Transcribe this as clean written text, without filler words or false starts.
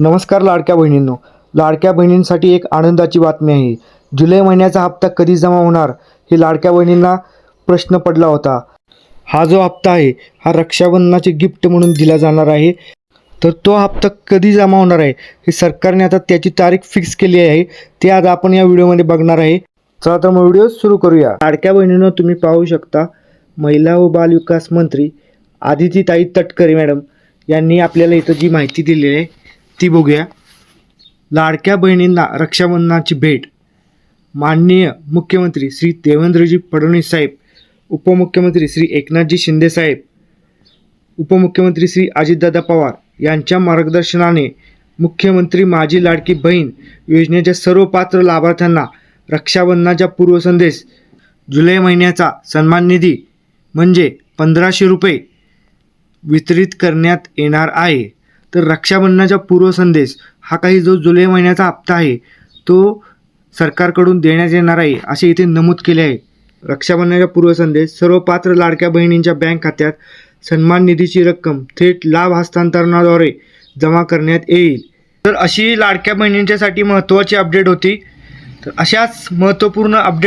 नमस्कार लाडक्या बहिणींनो. लाडक्या बहिणींसाठी एक आनंदाची बातमी आहे. जुलै महिन्याचा हप्ता कधी जमा होणार हे लाडक्या बहिणींना प्रश्न पडला होता. हा जो हप्ता आहे हा रक्षाबंधनाचे गिफ्ट म्हणून दिला जाणार आहे. तर तो हप्ता कधी जमा होणार आहे हे सरकारने आता त्याची तारीख फिक्स केली आहे. ते आज आपण या व्हिडिओमध्ये बघणार आहे. चला तर मग व्हिडिओ सुरू करूया. लाडक्या बहिणींनो, तुम्ही पाहू शकता महिला व बाल विकास मंत्री आदितीताई तटकरे मॅडम यांनी आपल्याला इथं जी माहिती दिलेली आहे ती बघूया. लाडक्या बहिणींना रक्षाबंधनाची भेट. माननीय मुख्यमंत्री श्री देवेंद्रजी फडणवीस साहेब, उपमुख्यमंत्री श्री एकनाथजी शिंदे साहेब, उपमुख्यमंत्री श्री अजितदादा पवार यांच्या मार्गदर्शनाने मुख्यमंत्री माझी लाडकी बहीण योजनेच्या सर्व पात्र लाभार्थ्यांना रक्षाबंधनाचा पूर्वसंदेश जुलै महिन्याचा सन्मान निधी म्हणजे 1500 रुपये वितरित करण्यात येणार आहे. तर रक्षाबंधनाचा पूर्वसंदेश हा काही जो जुलै महिन्याचा हप्ता आहे तो सरकारकडून देण्यात येणार आहे असे इथे नमूद केले आहे. रक्षाबंधनाचा पूर्वसंदेश सर्व पात्र लाडक्या बहिणींच्या बँक खात्यात सन्मान निधीची रक्कम थेट लाभ हस्तांतरणाद्वारे जमा करण्यात येईल. तर अशी लाडक्या बहिणींच्यासाठी महत्त्वाची अपडेट होती. तर अशाच महत्त्वपूर्ण अपडेट